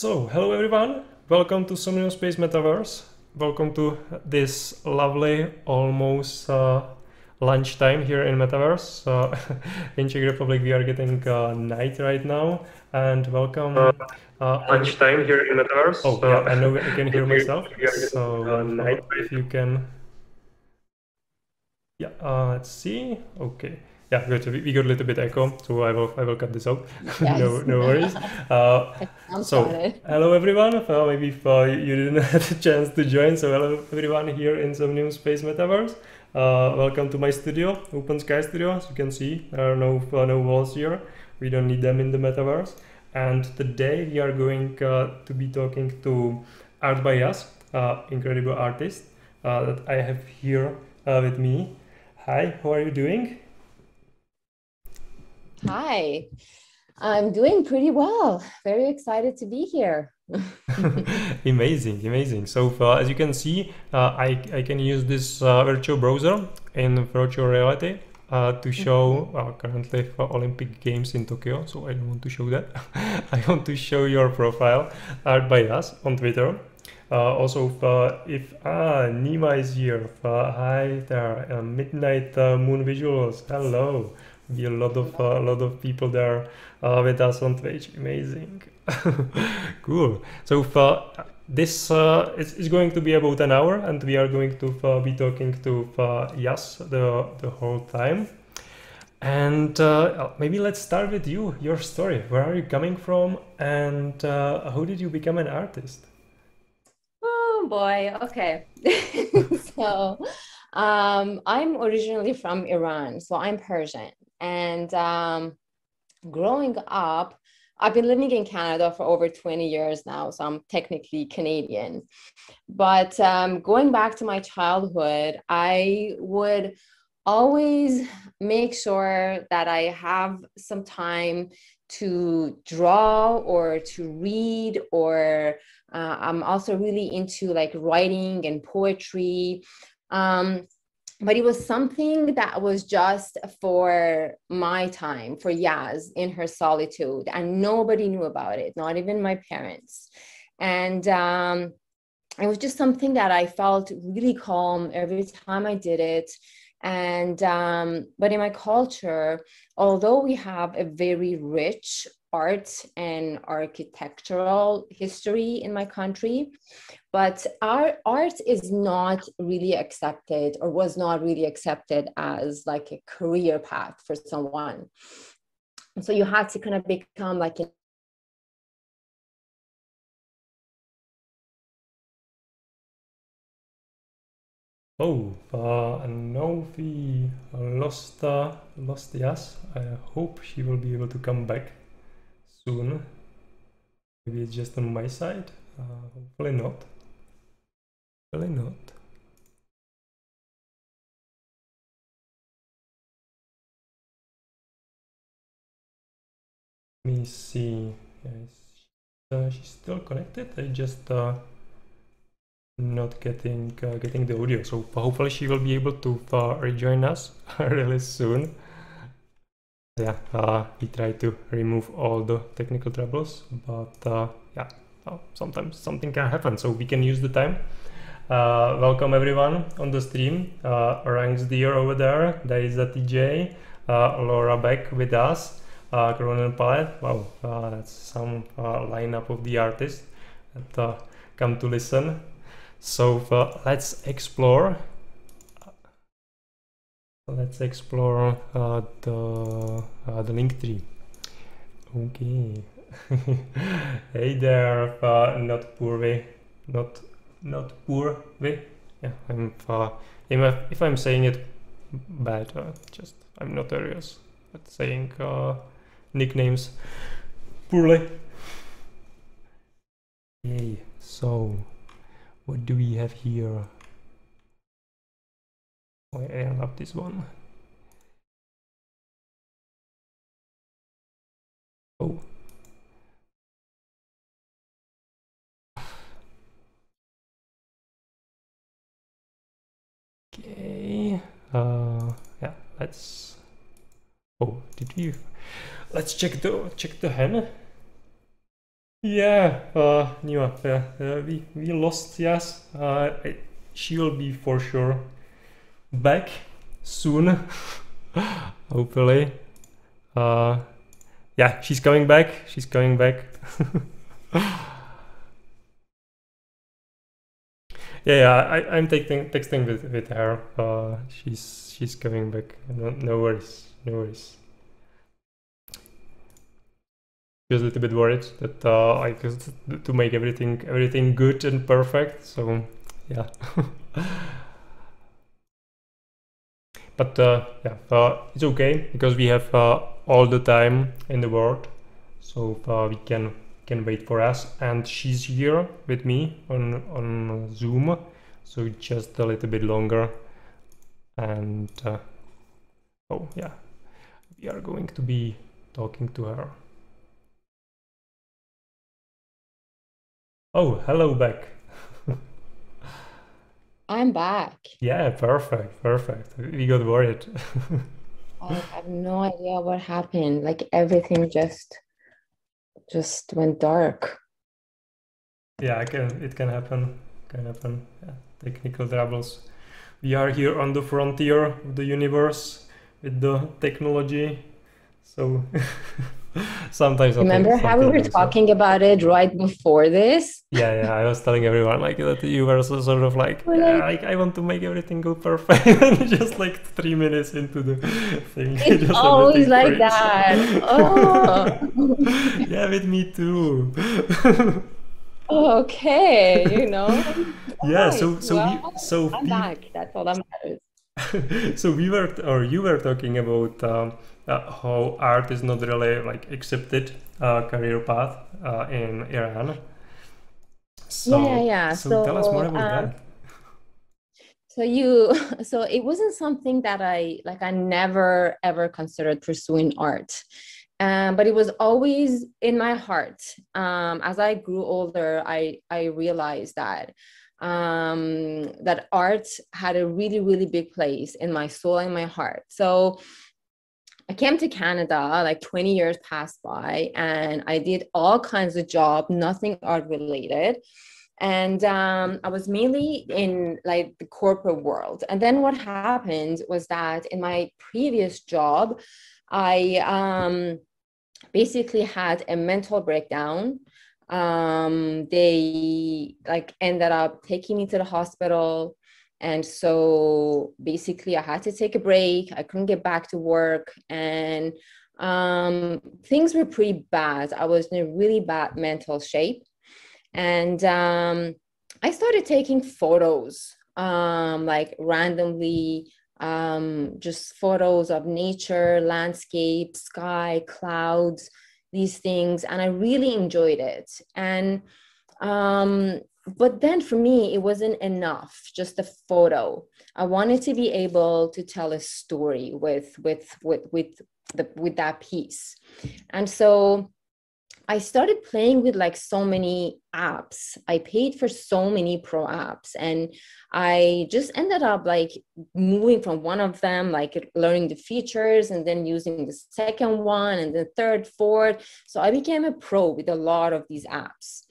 So, hello everyone, welcome to Somnium Space Metaverse. Welcome to this lovely, almost lunchtime here in Metaverse. In Czech Republic we are getting night right now, and welcome. Lunchtime here in Metaverse. Oh yeah, I know I can hear myself. We are getting So night. if you can, yeah, let's see. Okay. Yeah, good. We got a little bit echo, so I will cut this out. Yes. No worries. Hello everyone. Maybe if you didn't have a chance to join, so hello everyone here in Somnium Space Metaverse. Welcome to my studio, Open Sky Studio. As you can see, there are no walls here. We don't need them in the Metaverse. And today we are going to be talking to Art by Us, incredible artist that I have here with me. Hi, how are you doing? Hi, I'm doing pretty well. Very excited to be here. Amazing. So as you can see, I can use this virtual browser in virtual reality to show currently Olympic Games in Tokyo. So I don't want to show that. I want to show your profile, Art by Us, on Twitter. Also, if Nima is here, hi there, Midnight Moon Visuals, hello. Be a lot of people there with us on Twitch. Amazing. Cool. So this is going to be about an hour, and we are going to be talking to Yas the whole time. And maybe let's start with you, your story. Where are you coming from, and how did you become an artist? Oh boy, okay. So I'm originally from Iran, so I'm Persian. And growing up, I've been living in Canada for over 20 years now, so I'm technically Canadian. But going back to my childhood, I would always make sure that I have some time to draw or to read, or I'm also really into like writing and poetry. But it was something that was just for my time, for Yaz in her solitude, and nobody knew about it, not even my parents. And it was just something that I felt really calm every time I did it. And but in my culture, although we have a very rich art and architectural history in my country, but our art is not really accepted, or was not really accepted as like a career path for someone. So you had to kind of become like an Oh, and now we lost Yas. I hope she will be able to come back soon. Maybe it's just on my side. Hopefully not. Hopefully not. Let me see. Yes, she's still connected. I just not getting the audio. So hopefully she will be able to rejoin us really soon. Yeah, we try to remove all the technical troubles, but yeah, sometimes something can happen, so we can use the time. Welcome everyone on the stream. Ranks Deer over there, Daisa TJ, Laura back with us, Cronin Palette. Wow, that's some lineup of the artists that come to listen. So let's explore. Let's explore the link tree. Okay. Hey there, not Purvi, not Purvi. Yeah, if I'm saying it bad, just I'm notorious at saying nicknames poorly. Yay. So, what do we have here? Oh, I love this one. Oh. Okay. Yeah, let's. Oh, did we? Let's check the hen. Yeah, Nima, we lost Yas. She will be for sure back soon, hopefully. Yeah, she's coming back. She's coming back. Yeah, I'm texting with her. She's coming back. No worries, no worries. Just a little bit worried that I just to make everything good and perfect. So yeah. But yeah, it's okay because we have all the time in the world, so we can wait for us. And she's here with me on Zoom, so just a little bit longer. And oh yeah, we are going to be talking to her. Oh, hello back. I'm back. Yeah, perfect, perfect. We got worried. I have no idea what happened. Like everything just went dark. Yeah, it can happen. Can happen. Yeah, technical troubles. We are here on the frontier of the universe with the technology. So sometimes Remember how we something were goes wrong. talking about it right before this? Yeah, I was telling everyone like that you were sort of like, We're yeah, like, I want to make everything go perfect, and just like 3 minutes into the thing, it's just always everything like freezes. that. Oh, Yeah, with me too. okay, All Yeah, right. I'm we back. That's all that matters. so we were or you were talking about how art is not really like accepted career path in Iran. Yeah. So tell us more about that. So so it wasn't something that I never ever considered pursuing art. But it was always in my heart. As I grew older, I realized that art had a really, really big place in my soul and my heart. So I came to Canada, like 20 years passed by, and I did all kinds of job, nothing art related. And I was mainly in like the corporate world. And then what happened was that in my previous job, I basically had a mental breakdown. They like ended up taking me to the hospital. And so basically I had to take a break. I couldn't get back to work. And things were pretty bad. I was in a really bad mental shape. And I started taking photos, like randomly, just photos of nature, landscape, sky, clouds, these things. And I really enjoyed it. And but then for me, it wasn't enough, just a photo. I wanted to be able to tell a story with that piece. And so I started playing with like so many apps. I paid for so many pro apps, and I just ended up like moving from one of them, like learning the features and then using the second one and the third, fourth. So I became a pro with a lot of these apps.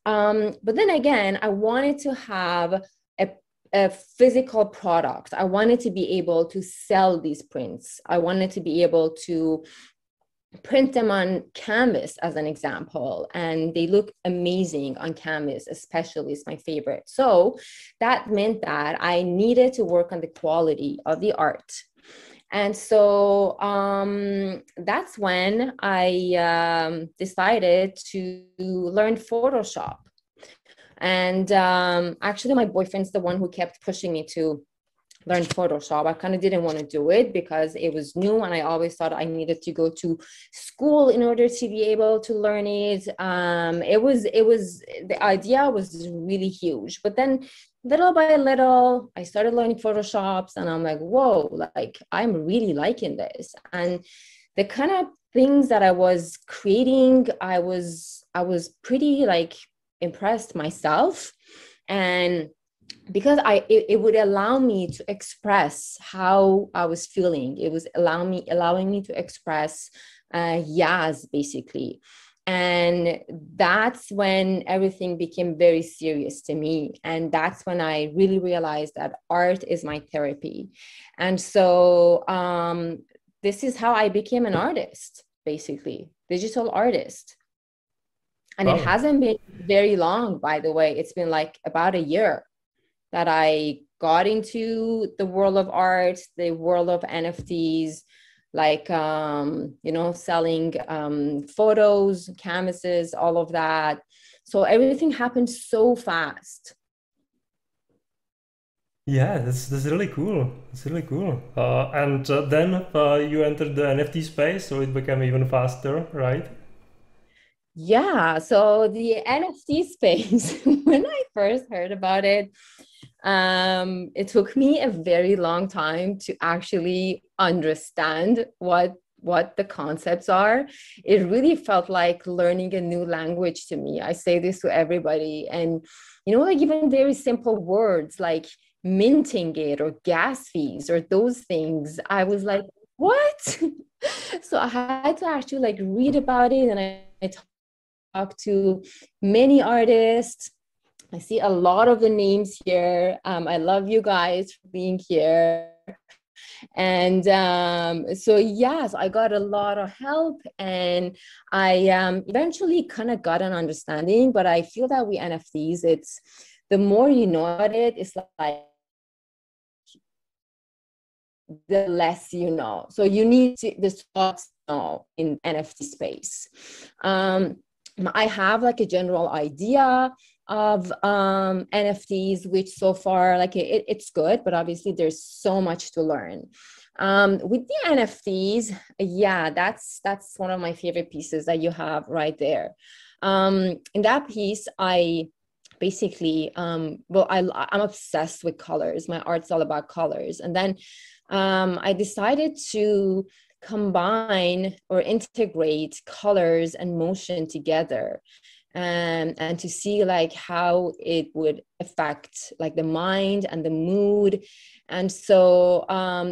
But then again, I wanted to have a a physical product. I wanted to be able to sell these prints. I wanted to be able to print them on canvas as an example, and they look amazing on canvas, especially is my favorite. So that meant that I needed to work on the quality of the art. And so that's when I decided to learn Photoshop. And actually my boyfriend's the one who kept pushing me to learn Photoshop. I kind of didn't want to do it because it was new, and I always thought I needed to go to school in order to be able to learn it. It was the idea was really huge, but then little by little, I started learning Photoshops, and I'm like, whoa, like I'm really liking this. And the kind of things that I was creating, I was pretty like impressed myself. And because it would allow me to express how I was feeling. It was allowing me to express Yaz basically. And that's when everything became very serious to me. And that's when I really realized that art is my therapy. And so this is how I became an artist, basically, digital artist. And it hasn't been very long, by the way. It's been like about a year that I got into the world of art, the world of NFTs, like selling photos, canvases, all of that. So everything happened so fast. Yeah, that's really cool. It's really cool. And then you entered the NFT space, so it became even faster, right? Yeah, so the NFT space, when I first heard about it, it took me a very long time to actually understand what the concepts are. It really felt like learning a new language to me. I say this to everybody. And, like even very simple words like minting it or gas fees or those things, I was like, what? So I had to actually like read about it, and I talked to many artists. I see a lot of the names here. I love you guys for being here. And so, yes, I got a lot of help, and I eventually kind of got an understanding. But I feel that with NFTs, it's the more you know about it, it's like the less you know. So you need to this to know in NFT space. I have like a general idea of NFTs, which so far like it's good, but obviously there's so much to learn. With the NFTs, yeah, that's one of my favorite pieces that you have right there. In that piece, I basically I'm obsessed with colors. My art's all about colors. And then I decided to combine or integrate colors and motion together, and to see like how it would affect like the mind and the mood. And so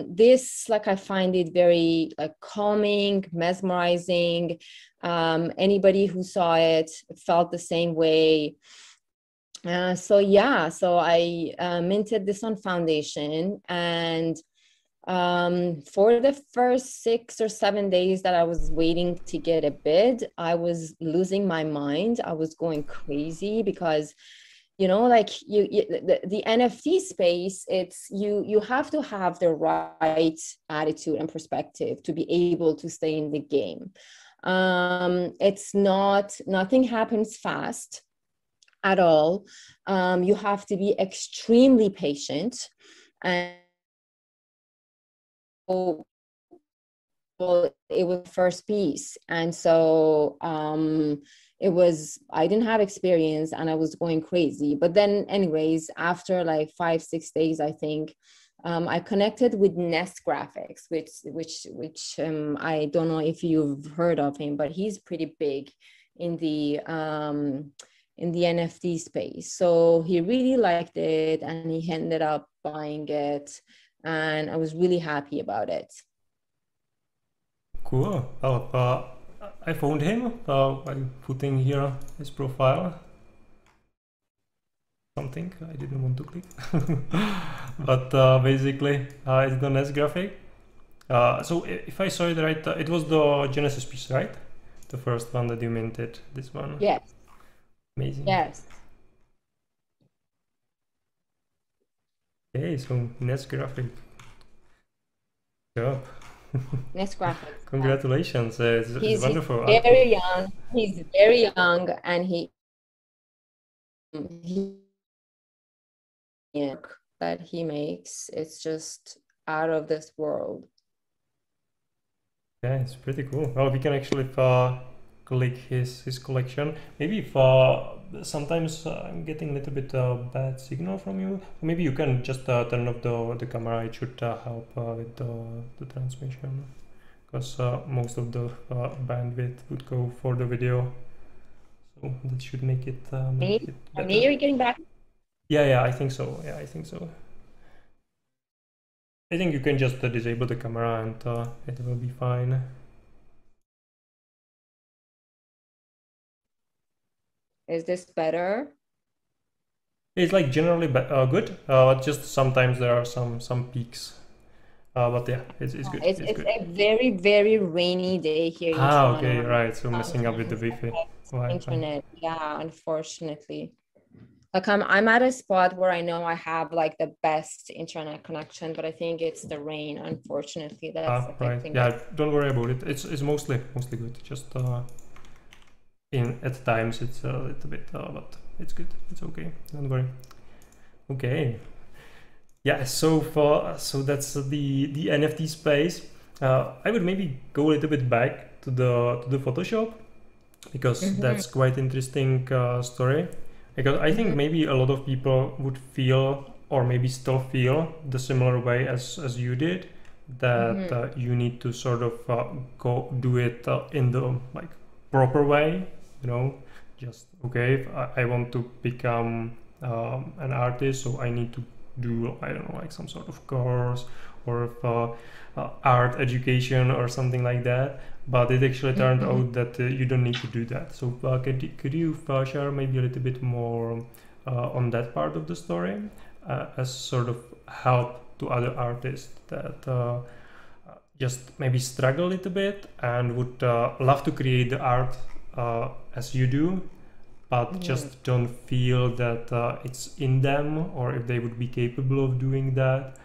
this, like, I find it very like calming, mesmerizing. Anybody who saw it felt the same way. So yeah, so I minted this on Foundation, and for the first 6 or 7 days that I was waiting to get a bid, I was losing my mind. I was going crazy because, like the NFT space, it's you have to have the right attitude and perspective to be able to stay in the game. It's nothing happens fast at all. You have to be extremely patient. And well, it was first piece. And so I didn't have experience and I was going crazy. But then anyways, after like 5-6 days, I think, I connected with Nest Graphics, which I don't know if you've heard of him, but he's pretty big in the NFT space. So he really liked it and he ended up buying it, and I was really happy about it. Cool. Oh, I found him by putting here his profile. Something I didn't want to click, but basically it's the NES graphic. So if I saw it right, it was the Genesis piece, right? The first one that you minted. This one. Yes. Amazing. Yes. Okay, so NES graphic. Job. Nest Graphics. Congratulations. It's wonderful. He's very young. He's very young, and he that he makes, it's just out of this world. Yeah, it's pretty cool. Well, we can actually click his collection. Maybe if sometimes I'm getting a little bit bad signal from you. Maybe you can just turn off the camera. It should help with the transmission, because most of the bandwidth would go for the video. So that should make it better. You're getting back? Yeah, I think so. Yeah, I think so. I think you can just disable the camera and it will be fine. Is this better? It's like generally good. Just sometimes there are some peaks. But yeah, it's good. It's It's good. a very, very rainy day here in Ah, okay, Toronto. right. So messing up with the Sometimes Wi-Fi. Wi-Fi. internet, yeah, unfortunately. Like I'm at a spot where I know I have like the best internet connection, but I think it's the rain, unfortunately, that's Ah, right. affecting it. Yeah, don't worry about it. It's mostly good. Just in at times it's a little bit, but it's good. It's okay. Don't worry. Okay. Yeah. So that's the NFT space. I would maybe go a little bit back to the Photoshop because that's quite interesting story. Because I think maybe a lot of people would feel or maybe still feel the similar way as you did, that you need to sort of go do it in the like proper way, you know, just okay, I want to become an artist, so I need to do, I don't know, like some sort of course or art education or something like that. But it actually turned out that you don't need to do that. So could you share maybe a little bit more on that part of the story as sort of help to other artists that just maybe struggle a little bit and would love to create the art as you do, but just don't feel that it's in them, or if they would be capable of doing that,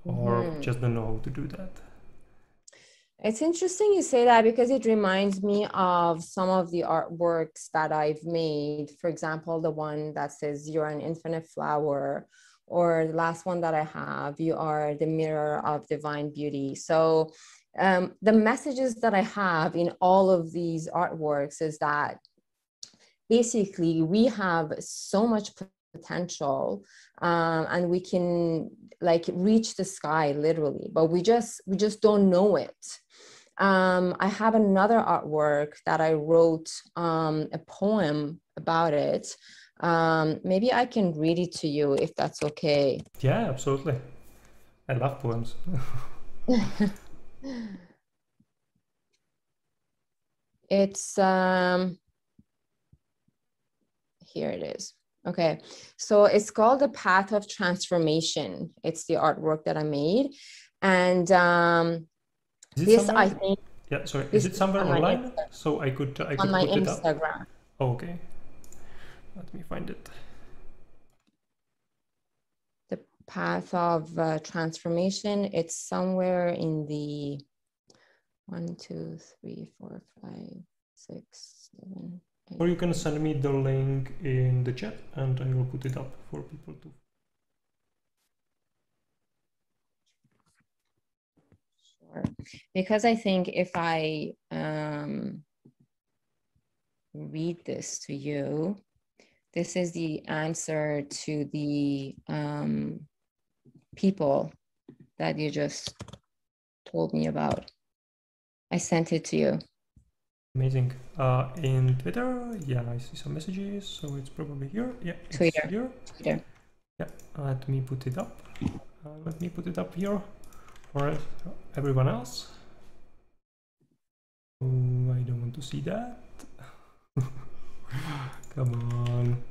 or just don't know how to do that? It's interesting you say that because it reminds me of some of the artworks that I've made. For example, the one that says "You're an infinite flower," or the last one that I have, "You are the mirror of divine beauty." So the messages that I have in all of these artworks is that basically we have so much potential, and we can like reach the sky literally, but we just don't know it. I have another artwork that I wrote a poem about it. Maybe I can read it to you if that's okay. Yeah, absolutely. I love poems. It's here it is. Okay, so it's called The Path of Transformation. It's the artwork that I made, and Is it this somewhere? I think Yeah, sorry. Is this it is somewhere on my online so I could on my put it up? Instagram. Oh, okay. Let me find it. The Path of Transformation. It's somewhere in the 1, 2, 3, 4, 5, 6, 7, 8. Or you can send me the link in the chat and I will put it up for people to. Sure. Because I think if I read this to you, this is the answer to the people that you just told me about. I sent it to you. Amazing. In Twitter, yeah, I see some messages, so it's probably here. Yeah, it's Twitter. here. Twitter. Yeah, let me put it up. Let me put it up here for everyone else. Oh, I don't want to see that. Come on.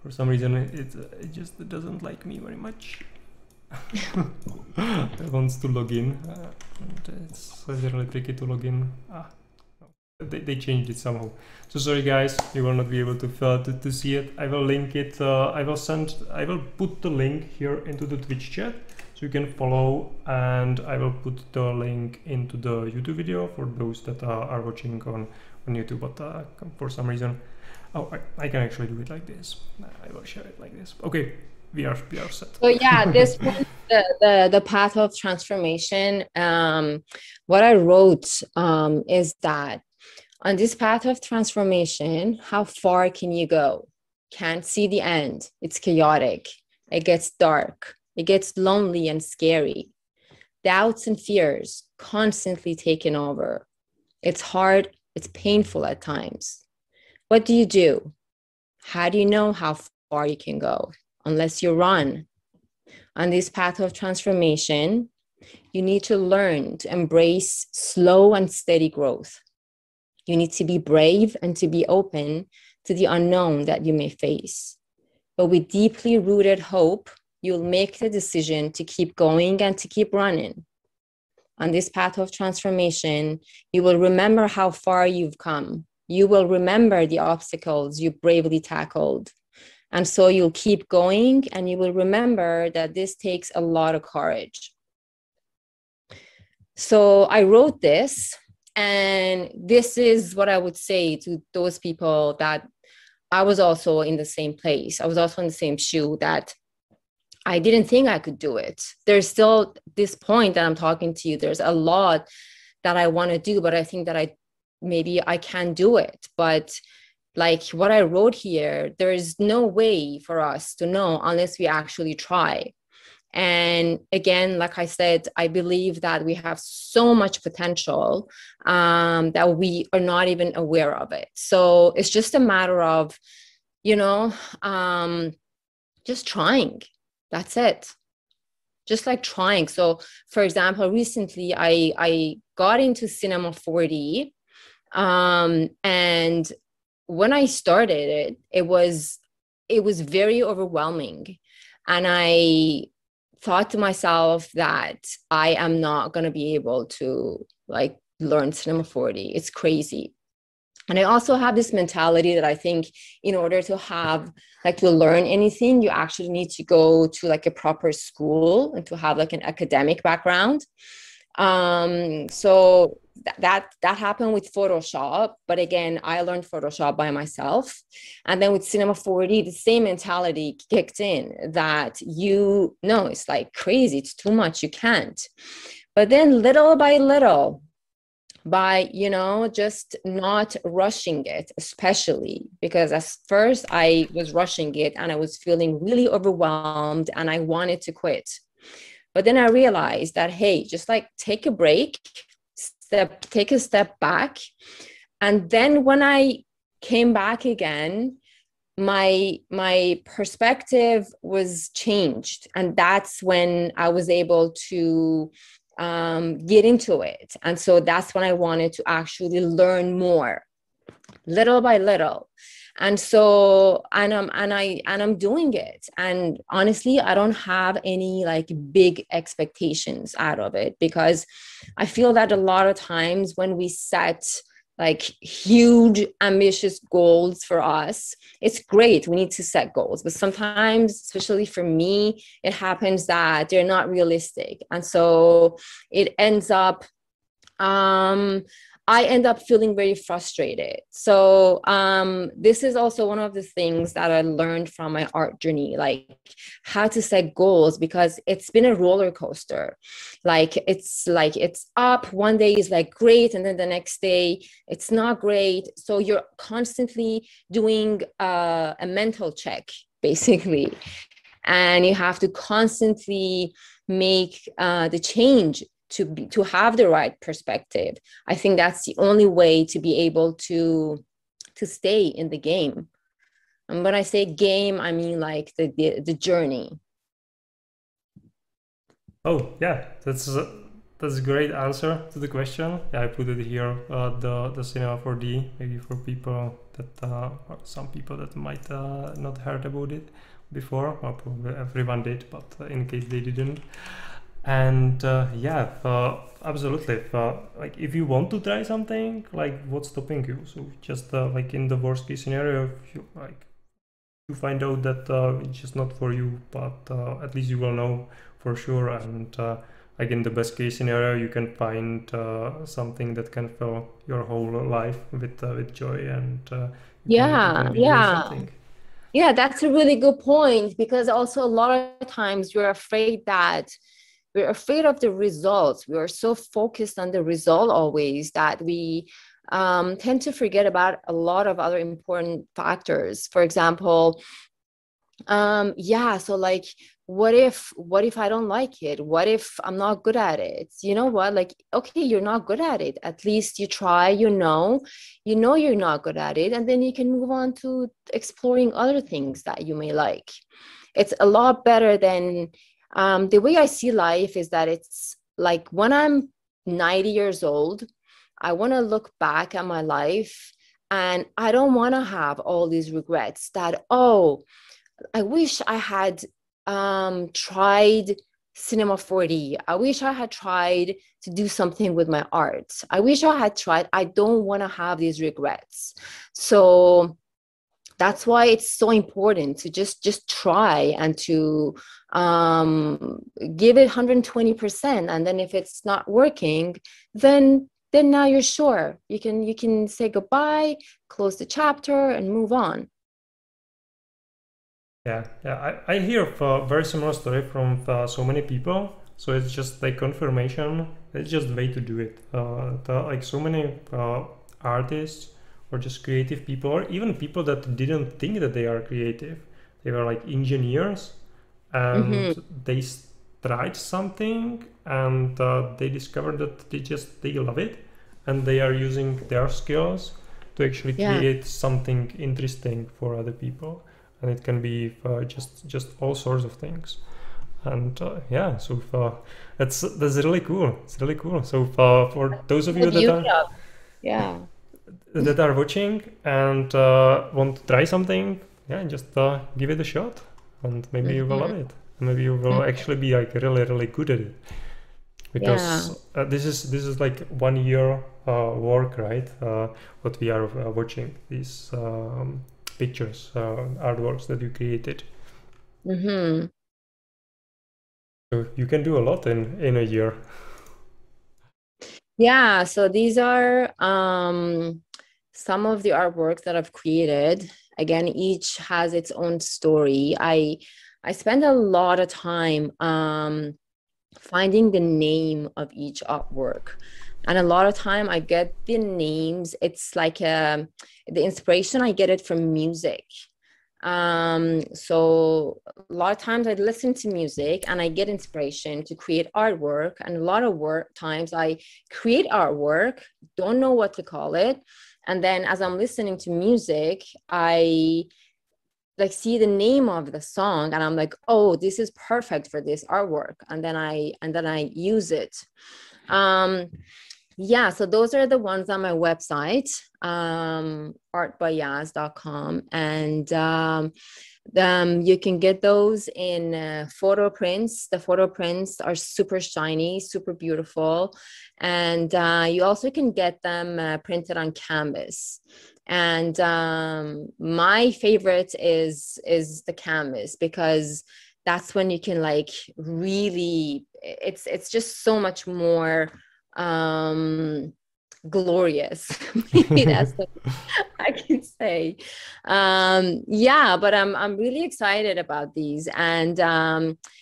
For some reason, it just doesn't like me very much. It wants to log in. And it's really tricky to log in. They changed it somehow. So sorry guys, you will not be able to see it. I will link it. I will put the link here into the Twitch chat so you can follow, and I will put the link into the YouTube video for those that are watching on YouTube. But for some reason, oh, I can actually do it like this. I will share it like this. Okay, we are set. So yeah, this one, the Path of Transformation. What I wrote is that on this path of transformation, how far can you go? Can't see the end. It's chaotic. It gets dark. It gets lonely and scary. Doubts and fears constantly taking over. It's hard. It's painful at times. What do you do? How do you know how far you can go? Unless you run. On this path of transformation, you need to learn to embrace slow and steady growth. You need to be brave and to be open to the unknown that you may face. But with deeply rooted hope, you'll make the decision to keep going and to keep running. On this path of transformation, you will remember how far you've come. You will remember the obstacles you bravely tackled. And so you'll keep going, and you will remember that this takes a lot of courage. So I wrote this, and this is what I would say to those people that I was also in the same place. I was also in the same shoe, that I didn't think I could do it. There's still this point that I'm talking to you. There's a lot that I want to do, but I think that maybe I can do it. But like what I wrote here, there is no way for us to know unless we actually try. And again, like I said, I believe that we have so much potential that we are not even aware of it. So it's just a matter of, just trying. That's it. Just like trying. So for example, recently I got into Cinema 4D. And when I started it, it was very overwhelming. And I thought to myself that I am not going to be able to like learn Cinema 4D. It's crazy. And I also have this mentality that I think in order to have like to learn anything, you actually need to go to like a proper school and to have like an academic background. So that happened with Photoshop. But again, I learned Photoshop by myself. And then with Cinema 4D, the same mentality kicked in that it's like crazy. It's too much. You can't. But then little by little, by just not rushing it, especially because at first I was rushing it and I was feeling really overwhelmed and I wanted to quit. But then I realized that, hey, just like take a break, take a step back. And then when I came back again, my perspective was changed. And that's when I was able to get into it. And so that's when I wanted to actually learn more, little by little. And so, I'm doing it. And honestly, I don't have any like big expectations out of it, because I feel that a lot of times when we set like huge, ambitious goals for us, it's great. We need to set goals, but sometimes, especially for me, it happens that they're not realistic. And so it ends up, I end up feeling very frustrated. So this is also one of the things that I learned from my art journey, like how to set goals, because it's been a roller coaster. It's up one day is like great, and then the next day it's not great. So you're constantly doing a mental check, basically, and you have to constantly make the change to have the right perspective. I think that's the only way to be able to stay in the game. And when I say game, I mean like the journey. Oh yeah, that's a great answer to the question. Yeah, I put it here, the Cinema 4D, maybe for people that or some people that might not heard about it before, or probably everyone did, but in case they didn't. And absolutely, like if you want to try something, like what's stopping you? So just like in the worst case scenario, if you find out that it's just not for you, but at least you will know for sure. And like in the best case scenario, you can find something that can fill your whole life with joy, and you can be doing something. Yeah, that's a really good point, because also a lot of times we're afraid of the results. We are so focused on the result always that we tend to forget about a lot of other important factors. For example, so like, what if I don't like it? What if I'm not good at it? You know what? Like, okay, you're not good at it. At least you try, you're not good at it. And then you can move on to exploring other things that you may like. It's a lot better than the way I see life is that it's like when I'm 90 years old, I want to look back at my life, and I don't want to have all these regrets that, oh, I wish I had tried Cinema 4D. I wish I had tried to do something with my art. I wish I had tried. I don't want to have these regrets. So that's why it's so important to just try and to give it 120%. And then if it's not working, then now you're sure you can say goodbye, close the chapter, and move on. Yeah. I hear of a very similar story from so many people. So it's just like confirmation. It's just the way to do it. Like so many artists or just creative people, or even people that didn't think that they are creative. They were like engineers, and Mm-hmm. tried something, and they discovered that they love it, and they are using their skills to actually Yeah. create something interesting for other people, and it can be just all sorts of things. And yeah, so that's really cool. It's really cool. So for those of The you beauty of, yeah. that are watching and want to try something, yeah, just give it a shot, and maybe you will love Mm-hmm. it. Maybe you will actually be like really good at it, Yeah. because this is like 1 year work, right? What we are watching, these pictures, artworks that you created. Mm-hmm. So you can do a lot in a year. Yeah, so these are some of the artworks that I've created. Again, each has its own story. I spend a lot of time finding the name of each artwork. And a lot of time I get the names. It's like the inspiration, I get it from music. So a lot of times I listen to music and I get inspiration to create artwork. And a lot of work times I create artwork, don't know what to call it. And then as I'm listening to music, I like see the name of the song and I'm like, oh, this is perfect for this artwork. And then I use it. Um, yeah, so those are the ones on my website, artbyaz.com. And you can get those in photo prints. The photo prints are super shiny, super beautiful. And you also can get them printed on canvas. And my favorite is the canvas, because that's when you can like really, it's just so much more glorious. Maybe that's what I can say. Yeah, but I'm really excited about these. And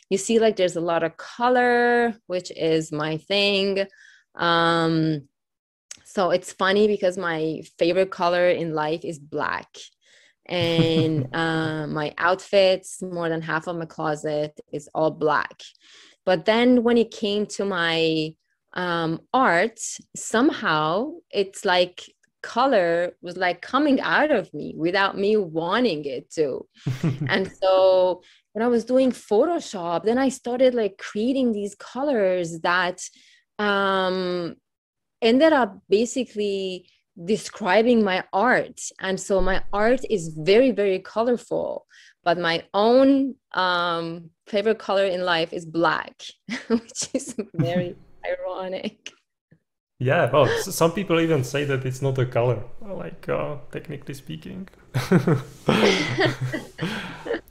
you see, like there's a lot of color, which is my thing. Um, so it's funny because my favorite color in life is black. And my outfits, more than half of my closet is all black. But then when it came to my art, somehow it's like color was like coming out of me without me wanting it to. And so when I was doing Photoshop, then I started like creating these colors that um, ended up basically describing my art. And so my art is very, very colorful, but my own favorite color in life is black, which is very ironic. Yeah, well, some people even say that it's not a color, like technically speaking,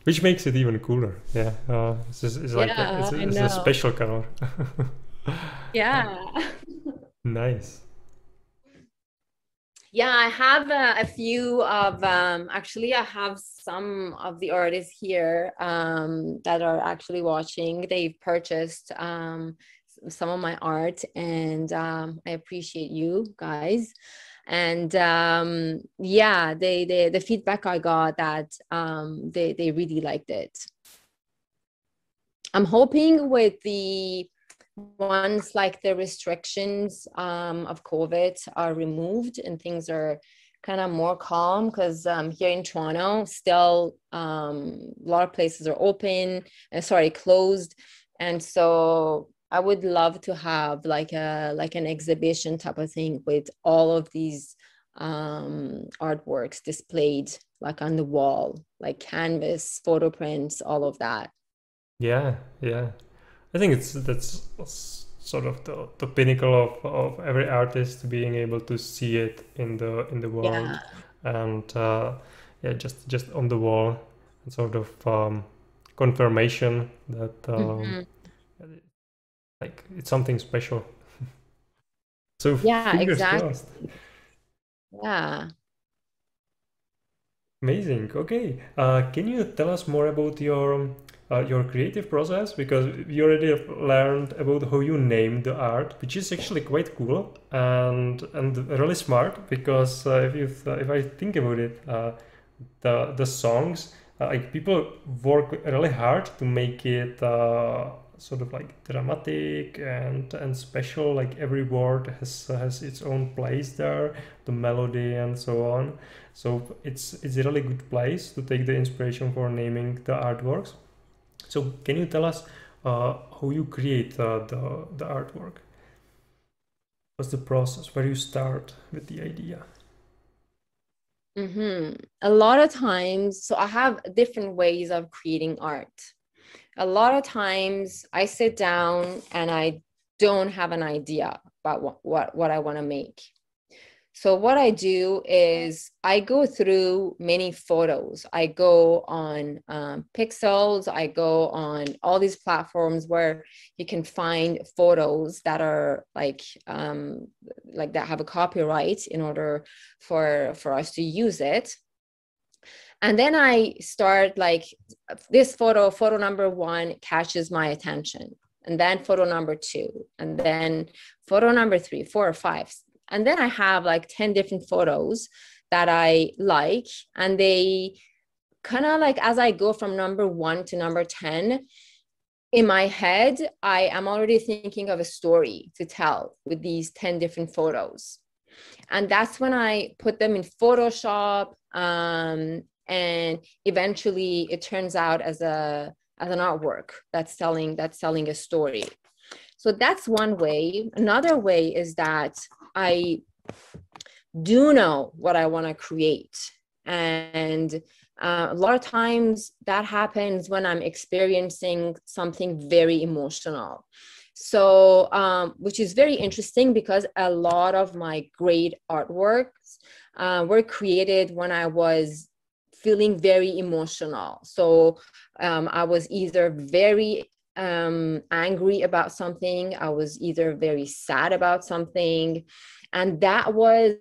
which makes it even cooler. Yeah, it's like Yeah, I it's a know. special color. Yeah. Nice. Yeah, I have a few of actually I have some of the artists here that are actually watching. They've purchased some of my art, and I appreciate you guys. And yeah, they the feedback I got that they really liked it. I'm hoping with the once like the restrictions of COVID are removed and things are kind of more calm, because here in Toronto still a lot of places are open, sorry, closed. And so I would love to have like an exhibition type of thing with all of these artworks displayed like on the wall, like canvas, photo prints, all of that. Yeah, yeah. I think that's sort of the pinnacle of every artist being able to see it in the world, Yeah. and yeah, just on the wall, and sort of confirmation that Mhm. like it's something special. So Yeah, fingers exactly. crossed. Yeah. Amazing. Okay. Can you tell us more about your creative process? Because we already have learned about how you name the art, which is actually quite cool and really smart. Because if I think about it, the songs like people work really hard to make it sort of like dramatic and special. Like every word has its own place there, the melody and so on. So it's a really good place to take the inspiration for naming the artworks. So can you tell us how you create the artwork? What's the process? Where you start with the idea? A lot of times, so I have different ways of creating art. A lot of times I sit down and I don't have an idea about what I want to make. So what I do is I go through many photos. I go on Pixels. I go on all these platforms where you can find photos that are like that have a copyright in order for us to use it. And then I start like this photo number one catches my attention, and then photo number two, and then photo number three, four, or five. And then I have like 10 different photos that I like. And they kind of like, as I go from number one to number 10, in my head, I am already thinking of a story to tell with these 10 different photos. And that's when I put them in Photoshop. And eventually it turns out as an artwork that's telling a story. So that's one way. Another way is that I do know what I want to create. And a lot of times that happens when I'm experiencing something very emotional. So, which is very interesting because a lot of my great artworks were created when I was feeling very emotional. So I was either very angry about something, I was either very sad about something. And that was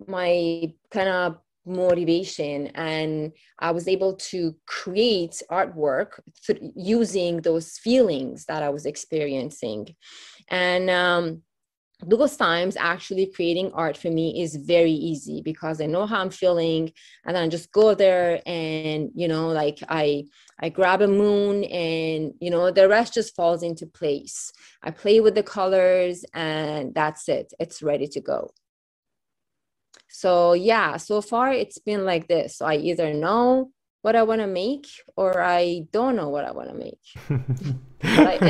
my kind of motivation. And I was able to create artwork using those feelings that I was experiencing. And those times actually creating art for me is very easy because I know how I'm feeling, and then I just go there and like I grab a moon, and the rest just falls into place. I play with the colors and that's it, it's ready to go. So yeah, so far it's been like this. So I either know what I want to make or I don't know what I want to make. But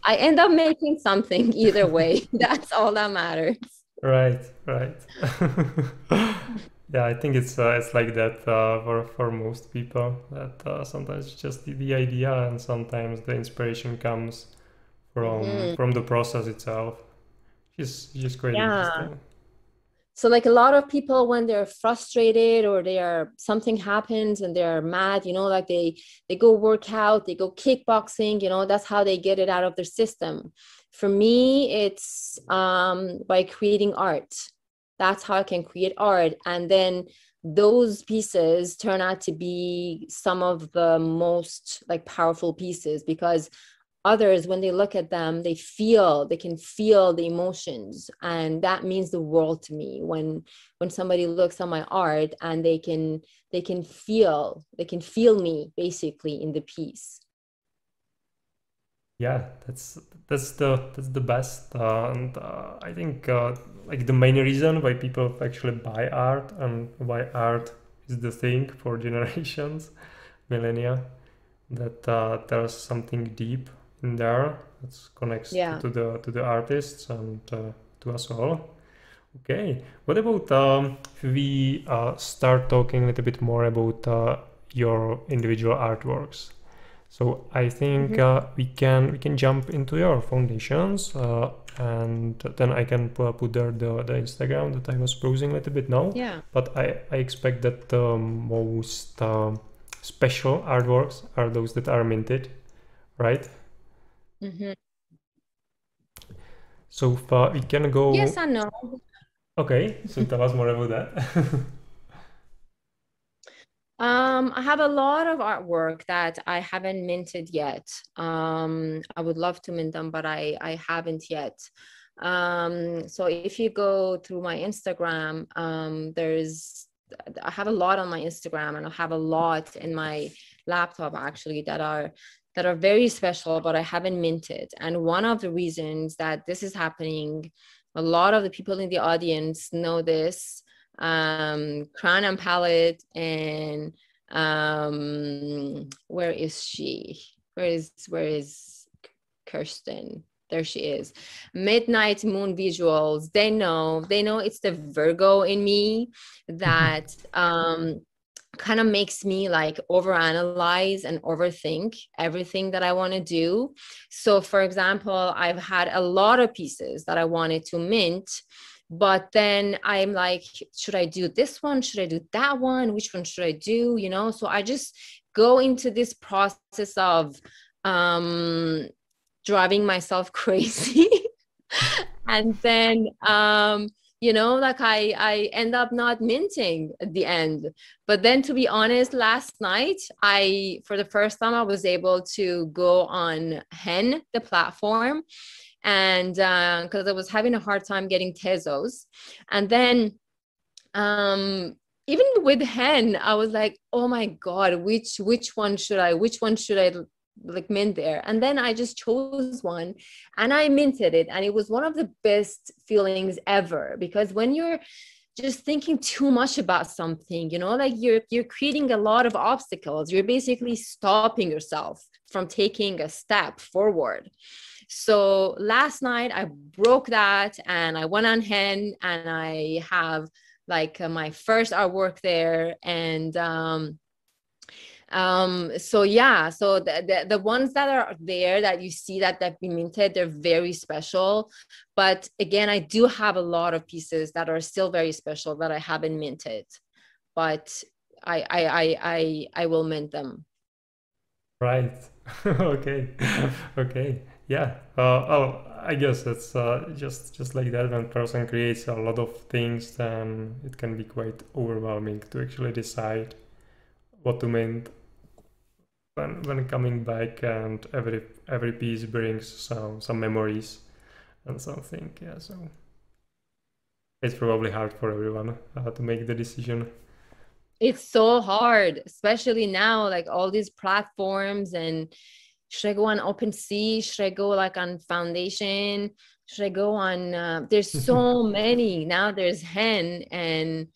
I end up making something either way. That's all that matters. Right, right. Yeah, I think it's like that for most people. That sometimes just the idea, and sometimes the inspiration comes Mhm. from the process itself. Just quite Yeah. interesting. So like a lot of people when they're frustrated or they are something happens and they're mad, like they go work out, they go kickboxing, that's how they get it out of their system. For me, it's by creating art. That's how I can create art. And then those pieces turn out to be some of the most like powerful pieces because others, when they look at them, they can feel the emotions, and that means the world to me when somebody looks at my art and they can feel me basically in the piece. Yeah, that's the best, and I think like the main reason why people actually buy art and why art is the thing for generations, millennia, that there's something deep in there that connects Yeah. to the artists and to us all. Okay, what about if we start talking a little bit more about your individual artworks? So I think we can jump into your foundations, and then I can put there the Instagram that I was browsing a little bit now. Yeah. But I expect that the most special artworks are those that are minted, right? So we can go. Yes and no. Okay, so tell us more about that. I have a lot of artwork that I haven't minted yet. I would love to mint them, but I haven't yet. So if you go through my Instagram, I have a lot on my Instagram, and I have a lot in my laptop actually that are very special, but I haven't minted. And one of the reasons that this is happening, a lot of the people in the audience know this. Crown and Palette, and where is she? Where is Kirsten? There she is. Midnight Moon Visuals. They know it's the Virgo in me that kind of makes me like overanalyze and overthink everything that I want to do. So for example, I've had a lot of pieces that I wanted to mint, but then I'm like, should I do this one? Should I do that one? Which one should I do? You know, so I just go into this process of driving myself crazy. And then you know, like I end up not minting at the end. But then to be honest, last night for the first time I was able to go on Hen, the platform, and because I was having a hard time getting Tezos. And then even with Hen, I was like, oh my God, which one should I like mint there? And then I just chose one and I minted it, and it was one of the best feelings ever, because when you're just thinking too much about something, you know, like you're creating a lot of obstacles, you're basically stopping yourself from taking a step forward. So last night I broke that and I went on Hen, and I have like my first artwork there. And so yeah, so the ones that are there that you see that been minted, they're very special. But again, I do have a lot of pieces that are still very special that I haven't minted, but I will mint them. Right. Okay. Okay. Yeah. I guess that's just like that. When person creates a lot of things, then it can be quite overwhelming to actually decide what to mint when coming back, and every piece brings some memories and something. Yeah. So it's probably hard for everyone to make the decision. It's so hard, especially now, like all these platforms. And should I go on OpenSea? Should I go like on Foundation? Should I go on? There's so many now. There's Hen, and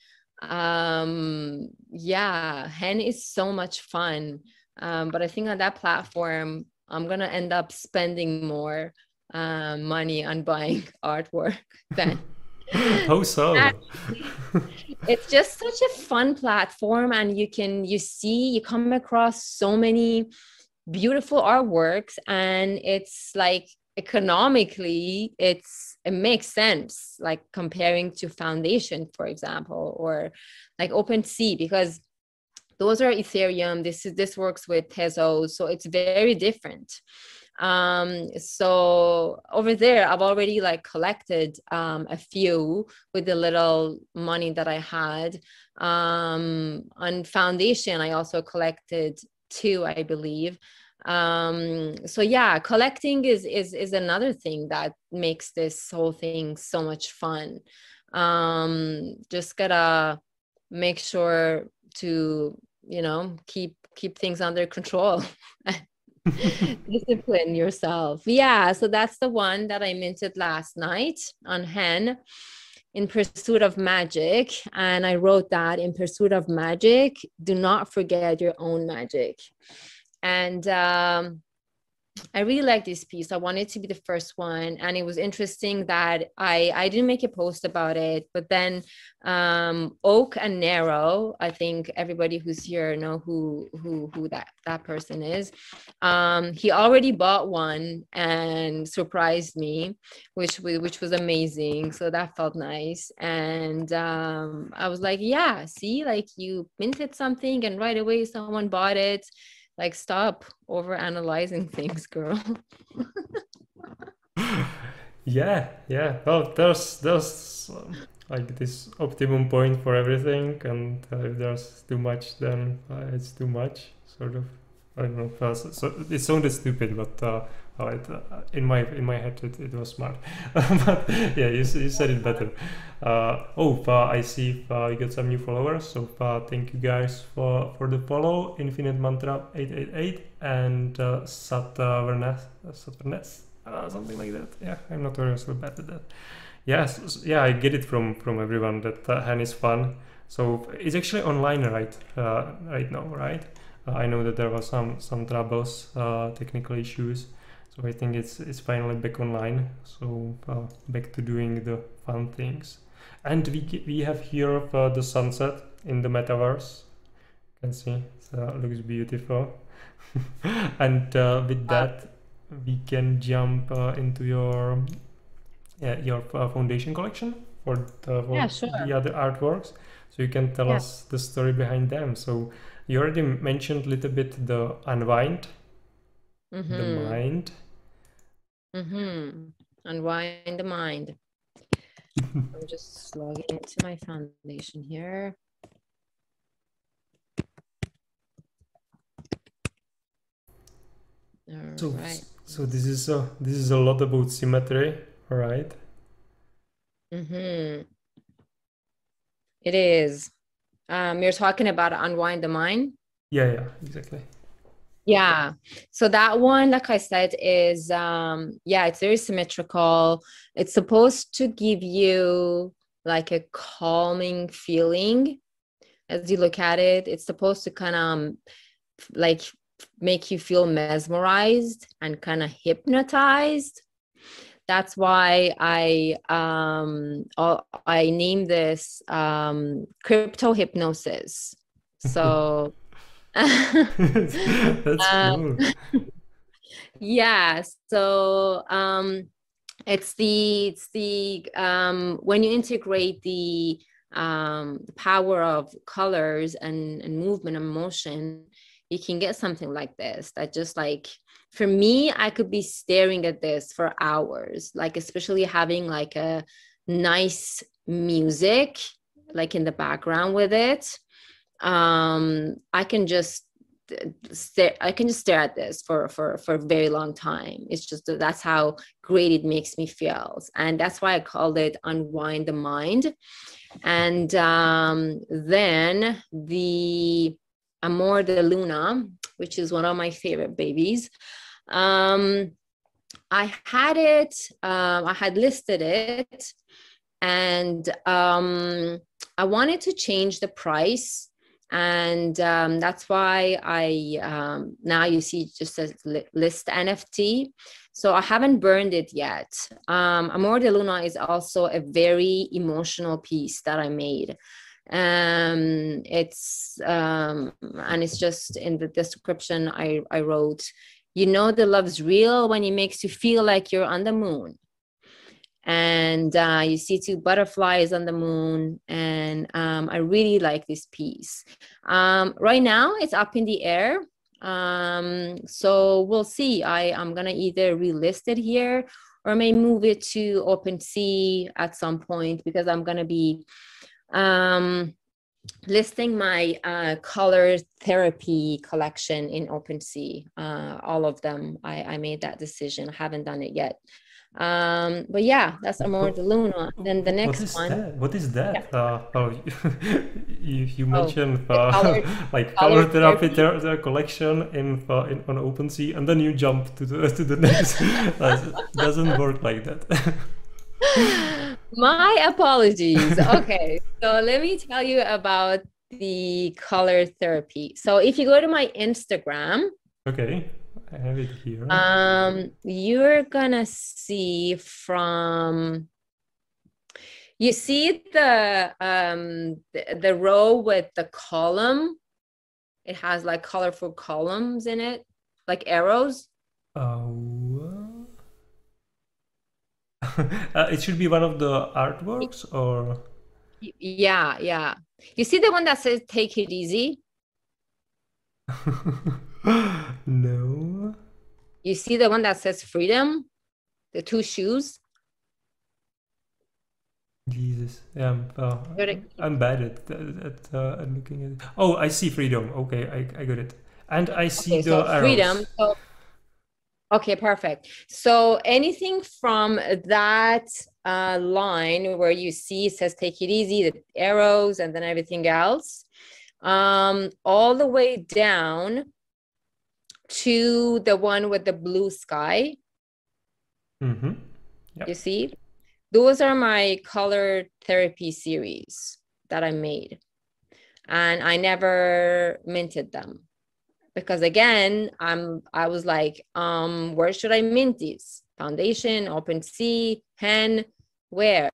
yeah, Hen is so much fun. But I think on that platform, I'm gonna end up spending more money on buying artwork than. How so? It's just such a fun platform, and you come across so many beautiful artworks, and it's like economically it makes sense, like comparing to Foundation, for example, or like OpenSea, because those are Ethereum. This works with Tezos, so it's very different. So over there I've already like collected a few with the little money that I had. On Foundation I also collected two, I believe. So yeah, collecting is another thing that makes this whole thing so much fun. Just gotta make sure to, you know, keep things under control. Discipline yourself. Yeah, so that's the one that I minted last night on Hen, In Pursuit of Magic. And I wrote that, in pursuit of magic, do not forget your own magic. And I really like this piece. I wanted to be the first one, and it was interesting that I didn't make a post about it, but then Oak and Narrow, I think everybody who's here know who that person is. He already bought one and surprised me, which was amazing. So that felt nice, and I was like, yeah, see, like you minted something, and right away someone bought it. Like, stop over analyzing things, girl. Yeah, yeah. Well, there's like this optimum point for everything, and if there's too much, then it's too much. Sort of. I don't know. So it sounded stupid, but in my head it was smart. But yeah, you said it better. I see you got some new followers. So thank you guys for the follow. Infinite Mantra 888 and Satvernes. Something like that. Yeah, I'm notoriously bad at that. Yes, yeah, I get it from everyone that Han is fun. So it's actually online right now, right? I know that there was some troubles, technical issues. So I think it's finally back online. So back to doing the fun things. And we have here the sunset in the metaverse. You can see it looks beautiful. And with that, we can jump into your foundation collection for Sure. the other artworks, so you can tell us the story behind them. So you already mentioned a little bit the unwind, the mind. Unwind the mind. I'm just logging into my foundation here. So this is a lot about symmetry, right? It is. You're talking about unwind the mind? Yeah, exactly. Yeah. So that one, like I said, is it's very symmetrical. It's supposed to give you like a calming feeling as you look at it. It's supposed to kind of like make you feel mesmerized and kind of hypnotized. That's why I named this crypto hypnosis. So that's cool. Yeah. So it's the when you integrate the power of colors and movement and motion, you can get something like this that just like, for me, I could be staring at this for hours, like especially having like a nice music like in the background with it. I can just stare at this for a very long time. It's just that's how great it makes me feel, and that's why I called it Unwind the Mind. And then the Amor de Luna, which is one of my favorite babies. I had listed it, and I wanted to change the price, and that's why I now you see it just says list NFT. So I haven't burned it yet. Amor de Luna is also a very emotional piece that I made. It's and it's just in the description I wrote, you know, the love's real when it makes you feel like you're on the moon. And you see two butterflies on the moon, and I really like this piece. Right now it's up in the air, so we'll see. I'm gonna either relist it here or may move it to OpenSea at some point, because I'm gonna be listing my color therapy collection in OpenSea. All of them. I made that decision. I haven't done it yet. But yeah, that's Amor de Luna. Then the next one. What is that? Yeah. You mentioned like color therapy collection on OpenSea, and then you jump to the next. Doesn't work like that. My apologies. Okay, so let me tell you about the color therapy. So if you go to my Instagram, okay, I have it here. You're gonna see from, you see the row with the column. It has like colorful columns in it, like arrows. Oh. It should be one of the artworks, or Yeah, yeah. You see the one that says "Take it easy"? no. You see the one that says "Freedom"? The two shoes. Jesus, yeah, Good. I'm bad at looking at it. Oh, I see freedom. Okay, I got it. And I see Okay, the so freedom. arrows. So okay, perfect. So anything from that line where you see it says "Take it easy," the arrows, and then everything else, all the way down to the one with the blue sky. Mm-hmm. You Yep. see, those are my color therapy series that I made, and I never minted them because again, I was like, where should I mint these? Foundation, OpenSea, Hen, where?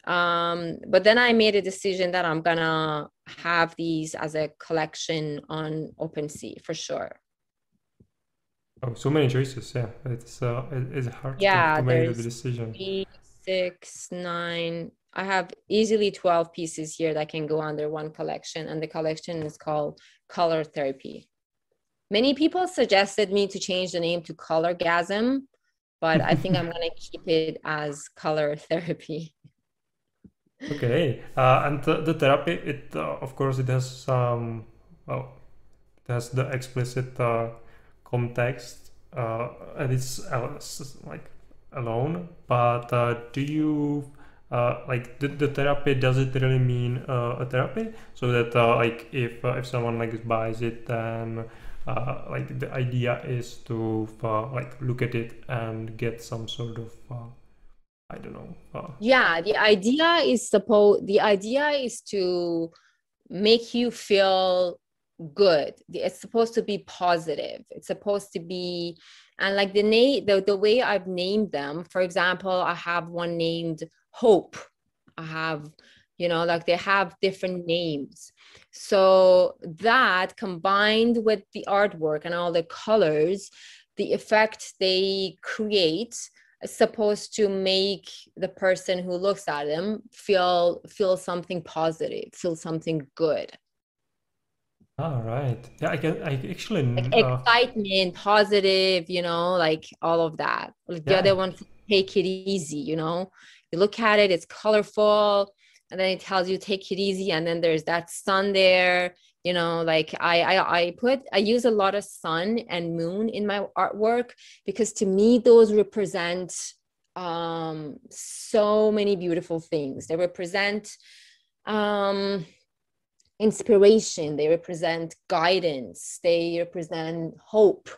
But then I made a decision that I'm gonna have these as a collection on OpenSea for sure. Oh, so many choices. Yeah, it's hard to Yeah, make the there's decision. 3, 6, 9. I have easily 12 pieces here that can go under one collection, and the collection is called Color Therapy. Many people suggested me to change the name to Colorgasm, but I think I'm gonna keep it as Color Therapy. Okay, and the therapy, it of course it has well, it has the explicit context, and it's like alone. But do you like the therapy? Does it really mean a therapy? So that like if someone like buys it, then like the idea is to like look at it and get some sort of I don't know. Yeah, the idea is to make you feel good. It's supposed to be positive. It's supposed to be, and like the way I've named them, for example, I have one named Hope. I have, like they have different names. So that combined with the artwork and all the colors, the effect they create is supposed to make the person who looks at them feel something positive, feel something good. All right. Yeah, I actually Like excitement, positive, like all of that. Like the yeah. other one, take it easy, You look at it, it's colorful, and then it tells you take it easy, and then there's that sun there. Like I use a lot of sun and moon in my artwork because to me those represent so many beautiful things. They represent inspiration, they represent guidance, they represent hope.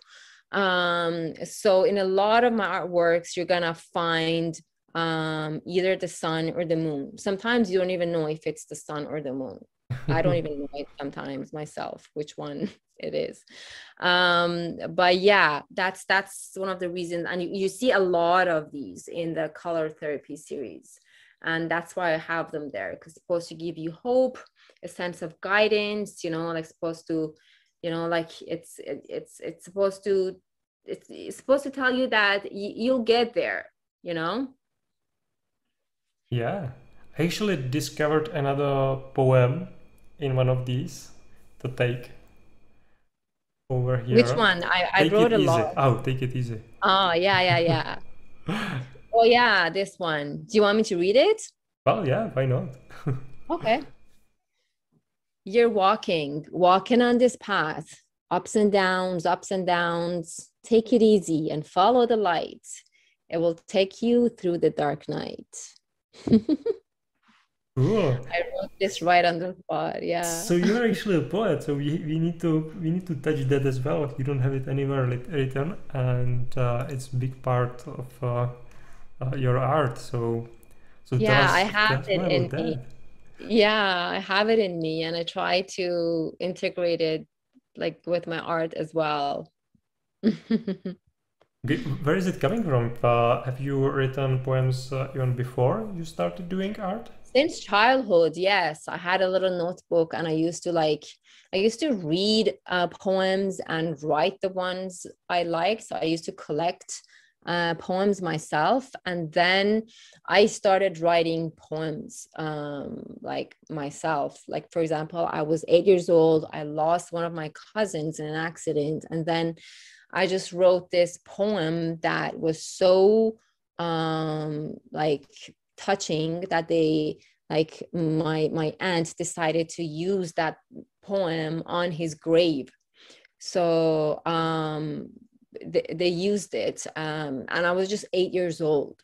So in a lot of my artworks you're gonna find either the sun or the moon. Sometimes you don't even know if it's the sun or the moon. I don't even know it sometimes myself which one it is. But yeah, that's one of the reasons, and you see a lot of these in the color therapy series, and that's why I have them there, because it's supposed to give you hope, a sense of guidance, like supposed to, like it's supposed to, it's supposed to tell you that you'll get there, Yeah. I actually discovered another poem in one of these to take over Which here. one? I Take it wrote a easy. lot. Oh, take it easy. Oh, yeah. Oh yeah, this one. Do you want me to read it? Well, yeah, why not? Okay. You're walking on this path, ups and downs, ups and downs. Take it easy and follow the light. It will take you through the dark night. Cool. I wrote this right on the spot. Yeah. So you're actually a poet, so we need to touch that as well. You don't have it anywhere written, and it's a big part of your art. So Yeah, tell I us have it more in about me. that. Yeah, I have it in me, and I try to integrate it like with my art as well. Where is it coming from? Have you written poems even before you started doing art? Since childhood, yes. I had a little notebook and I used to read poems and write the ones I liked. So I used to collect poems myself. And then I started writing poems like myself. Like, for example, I was 8 years old. I lost one of my cousins in an accident. And then I just wrote this poem that was so like touching that they like my aunt decided to use that poem on his grave. So they used it, and I was just 8 years old.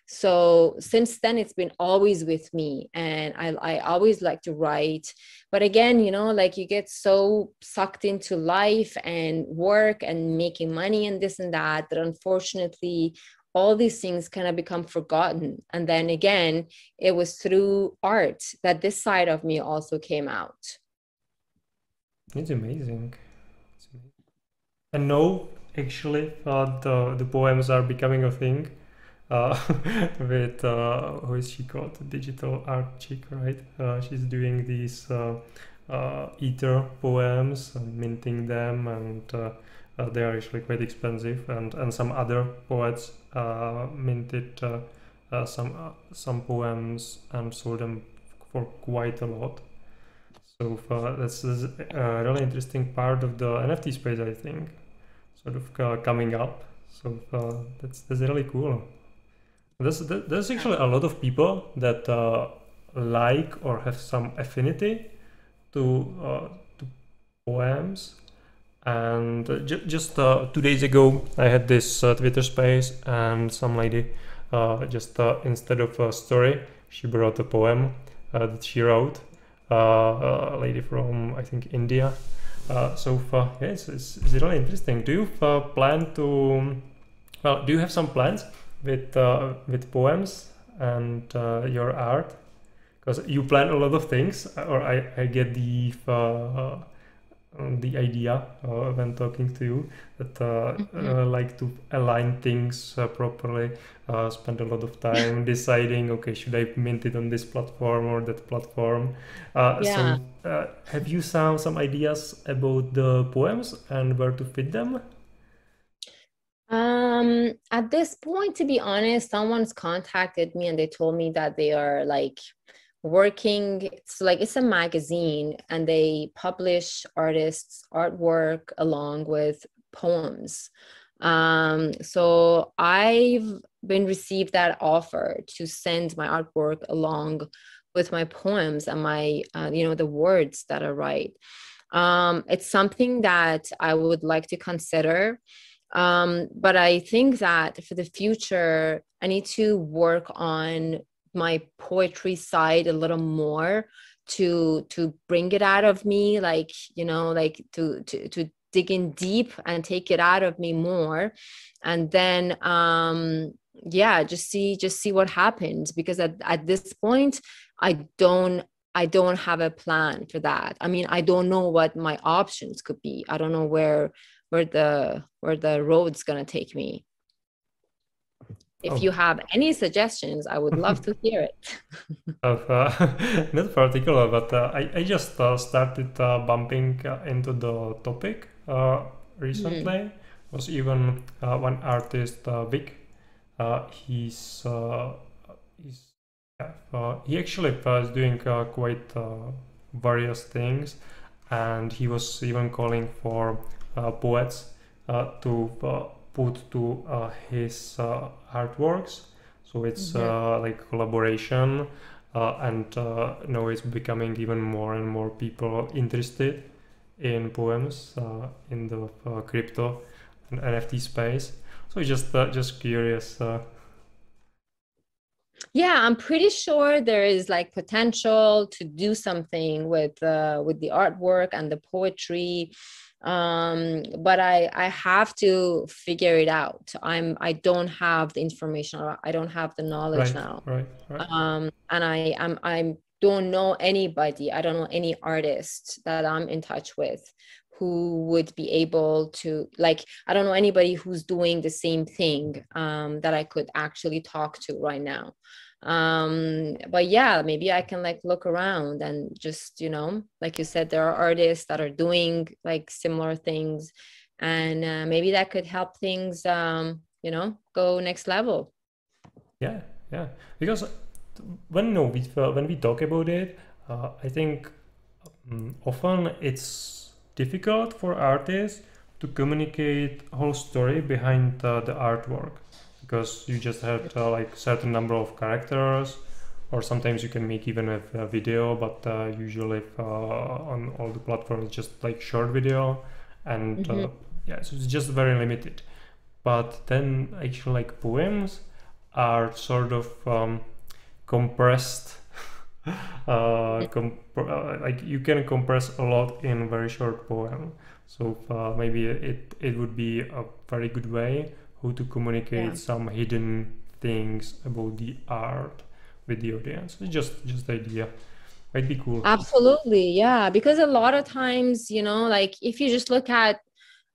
So since then it's been always with me, and I always like to write. But again, you know, like you get so sucked into life and work and making money and this and that, that unfortunately all these things kind of become forgotten. And then again, it was through art that this side of me also came out. It's amazing. And no, actually, the poems are becoming a thing. Uh, with who is she called? Digital art chick, right? She's doing these ether poems and minting them, and they are actually quite expensive. And some other poets minted some poems and sold them for quite a lot. So that's a really interesting part of the NFT space, I think, sort of coming up. So that's really cool. There's actually a lot of people that like or have some affinity to poems. And just 2 days ago, I had this Twitter space, and some lady just instead of a story, she brought a poem that she wrote. A lady from, I think, India. So yeah, it's really interesting. Do you plan to? Well, do you have some plans with poems and your art? Because you plan a lot of things, or I get the idea when talking to you that like to align things properly, spend a lot of time deciding, okay, should I mint it on this platform or that platform? Yeah. Have you some ideas about the poems and where to fit them? At this point, to be honest, someone's contacted me and they told me that they are like working. It's like it's a magazine and they publish artists' artwork along with poems. So I've been received that offer to send my artwork along with my poems and my the words that I write. It's something that I would like to consider. But I think that for the future, I need to work on my poetry side a little more to bring it out of me, like like to dig in deep and take it out of me more. And then yeah, just see what happens, because at this point I don't have a plan for that. I mean, I don't know what my options could be. I don't know where the road's gonna take me. If you Oh. have any suggestions, I would love to hear it. Of not particular, but I just started bumping into the topic Hmm. recently. Was even one artist, Vic. He's yeah, he actually is doing quite various things, and he was even calling for poets to put to his artworks. So it's Mhm. like collaboration, and now it's becoming even more and more people interested in poems in the crypto and NFT space. So just curious. Yeah, I'm pretty sure there is like potential to do something with the artwork and the poetry. But I have to figure it out. I don't have the information. I don't have the knowledge Right, now. right, right. And I don't know anybody. I don't know any artist that I'm in touch with who would be able to, like, I don't know anybody who's doing the same thing that I could actually talk to right now. But yeah, maybe I can like look around and just, you know, like you said, there are artists that are doing like similar things, and maybe that could help things, you know, go next level. Yeah, yeah. Because when we talk about it, I think often it's difficult for artists to communicate whole story behind the artwork, because you just have like certain number of characters, or sometimes you can make even a video, but usually on all the platforms just like short video, and yeah, so it's just very limited. But then actually like poems are sort of compressed. Like you can compress a lot in a very short poem. So maybe it would be a very good way how to communicate some hidden things about the art with the audience. It's just the idea. Might be cool. Absolutely, yeah. Because a lot of times, you know, like if you just look at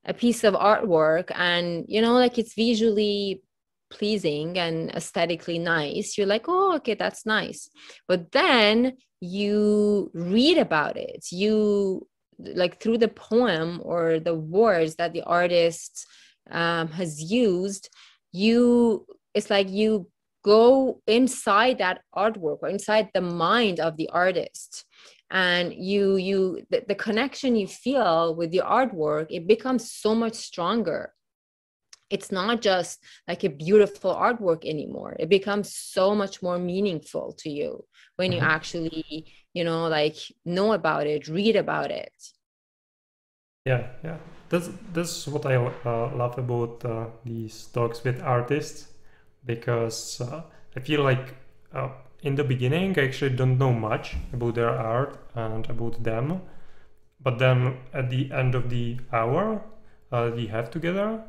a piece of artwork and, you know, like it's visually pleasing and aesthetically nice, you're like, oh, okay, that's nice. But then you read about it, you like through the poem or the words that the artist has used, you, it's like you go inside that artwork or inside the mind of the artist, and the connection you feel with the artwork, it becomes so much stronger. It's not just like a beautiful artwork anymore. It becomes so much more meaningful to you when you actually, you know, like know about it, read about it. Yeah, yeah. That's what I love about these talks with artists, because I feel like in the beginning I actually don't know much about their art and about them, but then at the end of the hour we have together,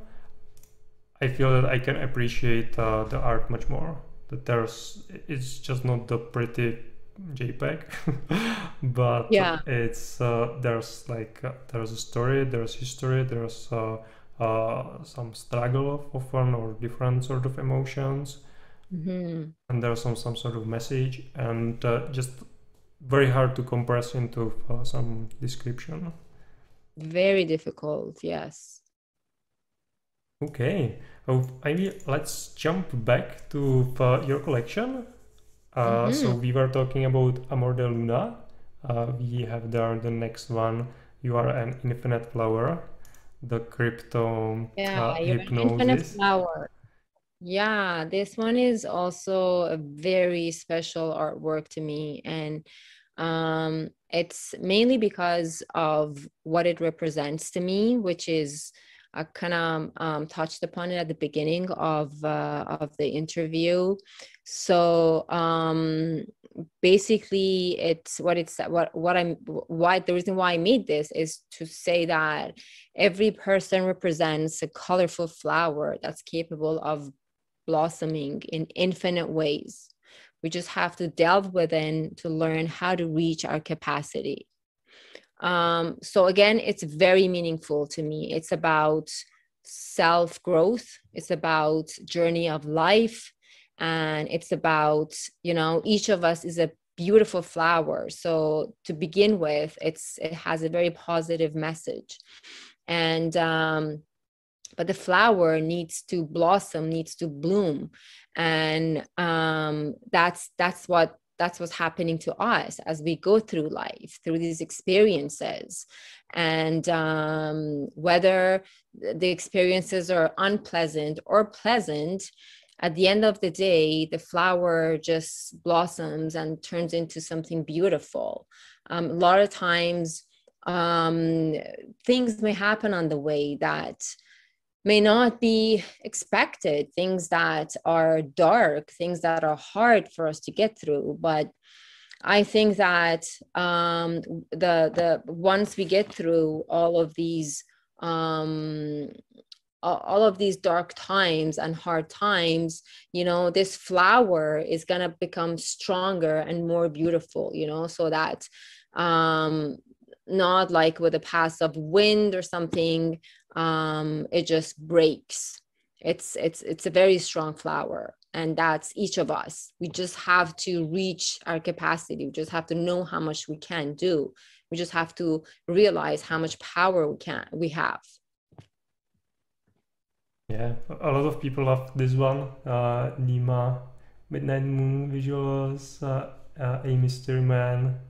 I feel that I can appreciate the art much more. That it's just not the pretty JPEG, but Yeah. it's there's a story, there's history, there's some struggle often, or different sort of emotions, and there's some sort of message, and just very hard to compress into some description. Very difficult, yes. Okay, I mean, let's jump back to your collection. So we were talking about Amor de Luna. We have there the next one. You are an infinite flower. The crypto Yeah, you're an infinite hypnosis. flower. Yeah, this one is also a very special artwork to me. And it's mainly because of what it represents to me, which is I kind of touched upon it at the beginning of the interview. So basically, what I'm why the reason why I made this is to say that every person represents a colorful flower that's capable of blossoming in infinite ways. We just have to delve within to learn how to reach our capacity. So again, it's very meaningful to me. It's about self-growth. It's about journey of life. And it's about, you know, each of us is a beautiful flower. So to begin with, it has a very positive message. And but the flower needs to blossom, needs to bloom, and that's what's happening to us as we go through life, through these experiences. And whether the experiences are unpleasant or pleasant, at the end of the day, the flower just blossoms and turns into something beautiful. A lot of times, things may happen on the way that may not be expected, things that are dark, things that are hard for us to get through. But I think that the once we get through all of these dark times and hard times, you know, this flower is going to become stronger and more beautiful, you know, so that not like with a pass of wind or something. It just breaks. It's a very strong flower, and that's each of us. We just have to reach our capacity. We just have to know how much we can do. We just have to realize how much power we have. Yeah, a lot of people love this one. Nima, Midnight Moon visuals, A Mystery Man.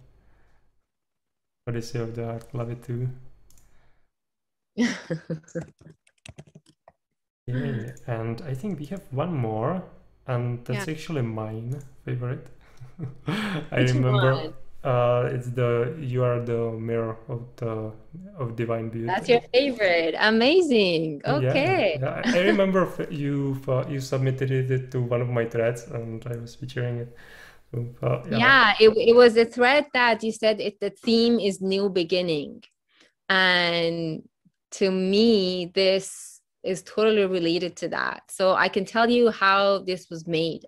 What do you say of the art? Love it too. Yay. And I think we have one more, and that's actually mine favorite. I Which remember one? it's the You Are the Mirror of Divine Beauty. That's your favorite. Amazing. Okay. Yeah. I remember you submitted it to one of my threads, and I was featuring it. So, Yeah, it was a thread that you said the theme is new beginning. And to me, this is totally related to that. So I can tell you how this was made.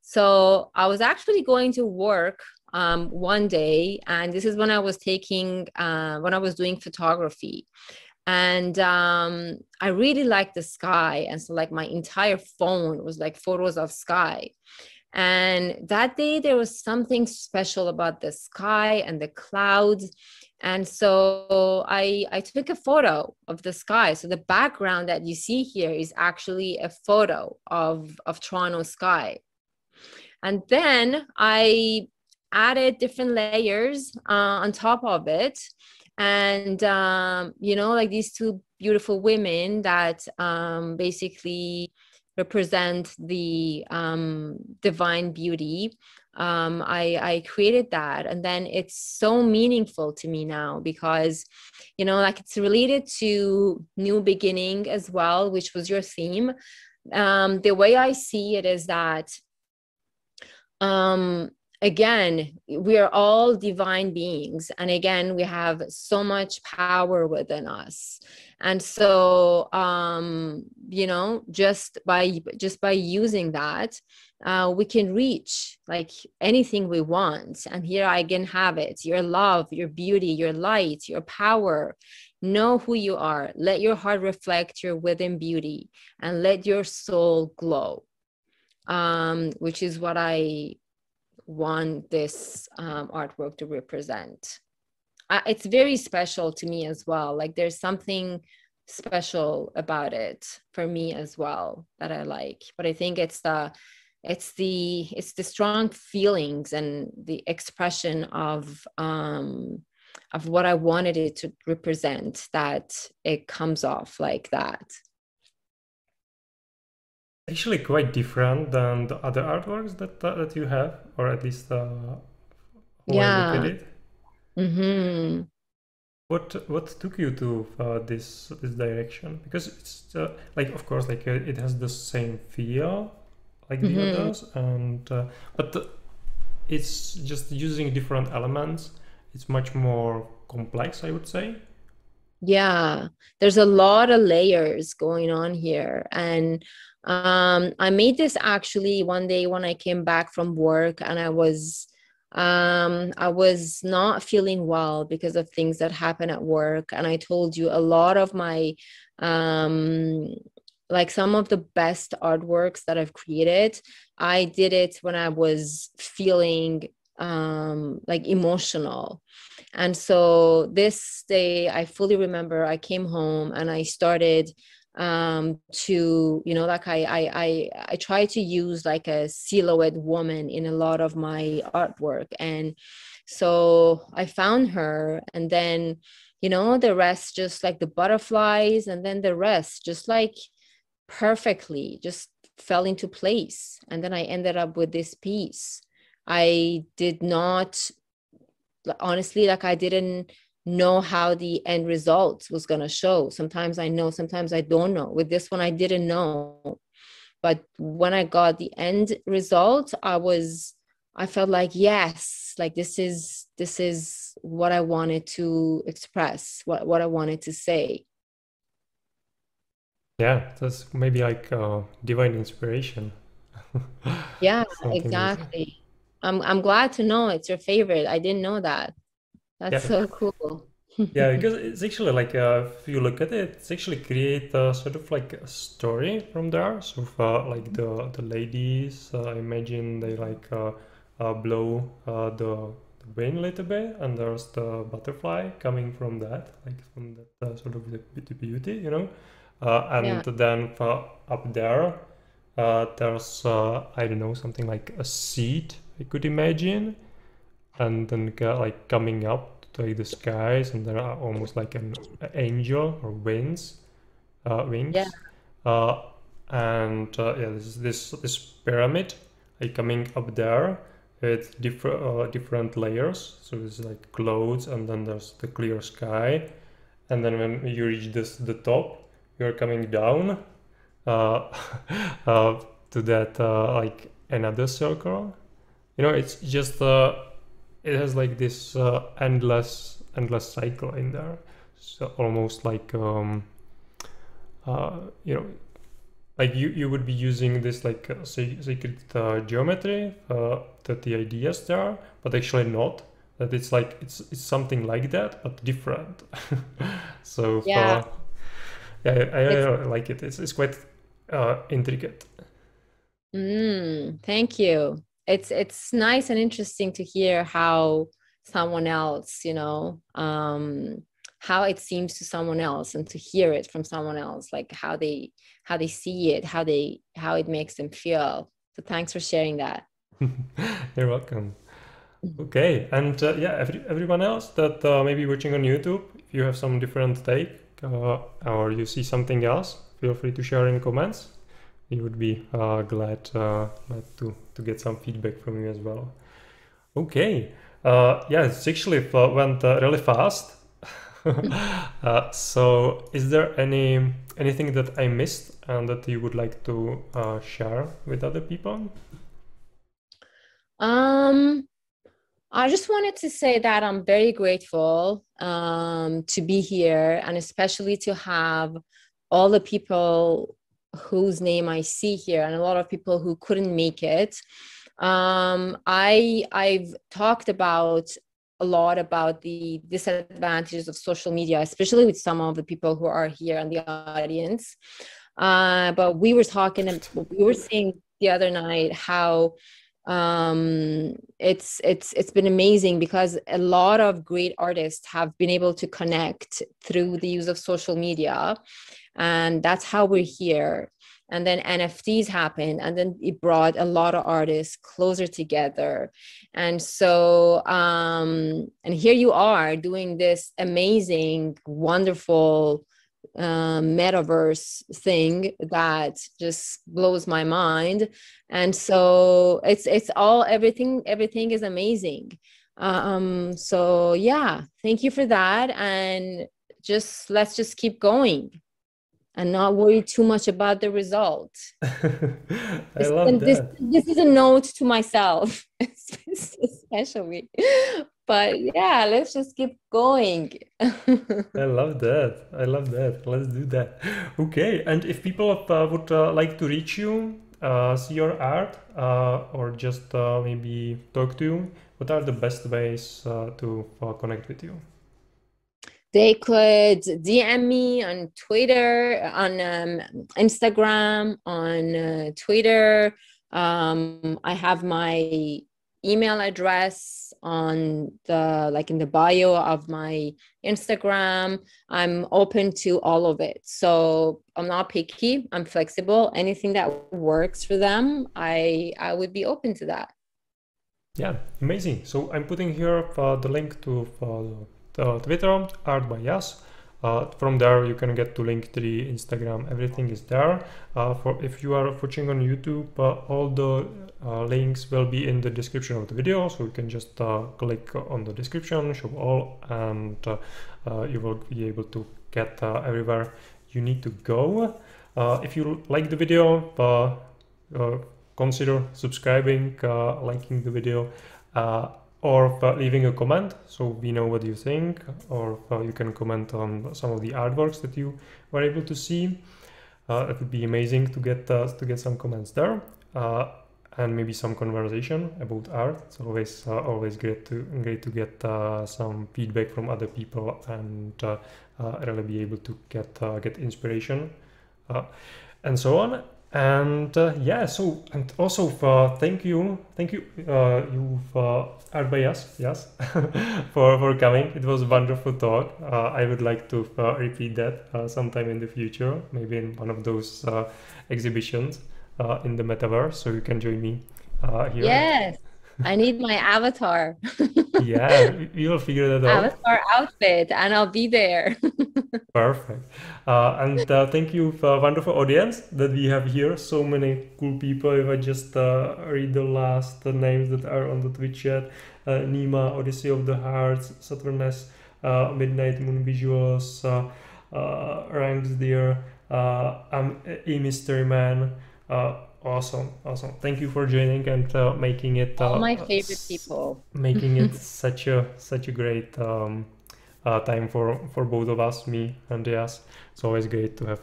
So I was actually going to work one day, and this is when I was when I was doing photography. And I really liked the sky. And so like my entire phone was like photos of sky. And that day there was something special about the sky and the clouds. And so I took a photo of the sky. So the background that you see here is actually a photo of Toronto sky. And then I added different layers on top of it. And, like these two beautiful women that basically represent the divine beauty. I created that, and then it's so meaningful to me now because, like it's related to new beginning as well, which was your theme. The way I see it is that, again, we are all divine beings, and again, we have so much power within us. And so just by using that, we can reach like anything we want. And here I again have it: your love, your beauty, your light, your power. Know who you are. Let your heart reflect your within beauty, and let your soul glow, which is what I want this artwork to represent. It's very special to me as well. Like there's something special about it for me as well that I like. But I think it's the strong feelings and the expression of what I wanted it to represent, that it comes off like that. Actually quite different than the other artworks that you have, or at least how I look at it. Mm-hmm. What took you to this direction? Because it's like, of course, like it has the same feel like the others, and but it's just using different elements. It's much more complex, I would say. Yeah, there's a lot of layers going on here. And I made this actually one day when I came back from work, and I was not feeling well because of things that happened at work. And I told you a lot of my like some of the best artworks that I've created, I did it when I was feeling like emotional. And so this day, I fully remember I came home and I started to, like I try to use like a silhouette woman in a lot of my artwork. And so I found her, and then, the rest, just like the butterflies, and then the rest just like perfectly just fell into place. And then I ended up with this piece. I did not, honestly, like I didn't know how the end result was going to show. Sometimes I know, sometimes I don't know. With this one, I didn't know. But when I got the end result, I felt like, yes, like this is what I wanted to express, what I wanted to say. Yeah, that's maybe like divine inspiration. Yeah, Something like that. exactly. I'm glad to know it's your favorite. I didn't know that. That's Yeah, so cool. Yeah, because it's actually like if you look at it, it's actually create sort of like a story from there. So like the ladies, I imagine they like blow the wind a little bit, and there's the butterfly coming from that, like from that sort of the beauty, you know. Yeah. And then up there, there's I don't know, something like a seed, I could imagine, and then like coming up to like the skies, and there are almost like an angel or Yeah. wings, uh, and yeah, this pyramid like coming up there with different layers. So there's like clouds, and then there's the clear sky, and then when you reach the top, you're coming down uh, to that like another circle. You know, it's just it has like this endless cycle in there. So almost like you know, like you would be using this like sacred geometry, that the ideas there, but actually not. That it's like it's something like that but different. So Yeah. yeah, It's I like it. It's quite intricate. thank you. It's nice and interesting to hear how someone else, how it seems to someone else, and to hear it from someone else, like how they see it, how it makes them feel. So thanks for sharing that. You're welcome. Okay, and yeah, everyone else that may be watching on YouTube, if you have some different take or you see something else, feel free to share in comments. We would be glad to get some feedback from you as well. Okay, yeah, it actually went really fast. So, is there anything that I missed and that you would like to share with other people? Um, I just wanted to say that I'm very grateful to be here, and especially to have all the people whose name I see here, and a lot of people who couldn't make it. I've talked about a lot about the disadvantages of social media, especially with some of the people who are here in the audience. But we were saying the other night how it's been amazing because a lot of great artists have been able to connect through the use of social media, and that's how we're here. And then NFTs happened, and then it brought a lot of artists closer together. And so and here you are doing this amazing, wonderful metaverse thing that just blows my mind. And so it's all everything is amazing. So yeah, thank you for that, and just let's just keep going and not worry too much about the result. I love that. This is a note to myself, especially. But yeah, let's just keep going. I love that. I love that. Let's do that. Okay, and if people would like to reach you, see your art, or just maybe talk to you, what are the best ways to connect with you? They could DM me on Twitter, on Instagram, on Twitter. I have my email address on in the bio of my Instagram. I'm open to all of it. So I'm not picky. I'm flexible. Anything that works for them, I would be open to that. Yeah, amazing. So I'm putting here the link to Twitter, Art by Yas. From there you can get to Linktree, Instagram, everything is there. For if you are watching on YouTube, all the links will be in the description of the video, so you can just click on the description, show all, and you will be able to get everywhere you need to go. If you like the video, consider subscribing, liking the video, or leaving a comment so we know what you think, or you can comment on some of the artworks that you were able to see. It would be amazing to get some comments there. and maybe some conversation about art. It's always great to get some feedback from other people and really be able to get inspiration and so on. And yeah, so and also thank you you've Arbayas, yes, for coming. It was a wonderful talk. I would like to repeat that sometime in the future, maybe in one of those exhibitions in the metaverse, so you can join me here. Yes, I need my avatar. Yeah, we will figure that out. Avatar outfit, and I'll be there. Perfect. And thank you for wonderful audience that we have here. So many cool people. If I just read the last names that are on the Twitch chat, Nima, Odyssey of the Hearts, Saturnus, Midnight Moon Visuals, Ranks Deer, I'm a Mystery Man. Awesome. Thank you for joining and making it All my favorite people. making it such a great time for both of us, me and Yas. It's always great to have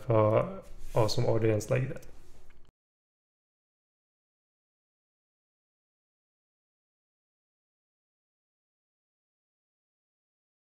awesome audience like that.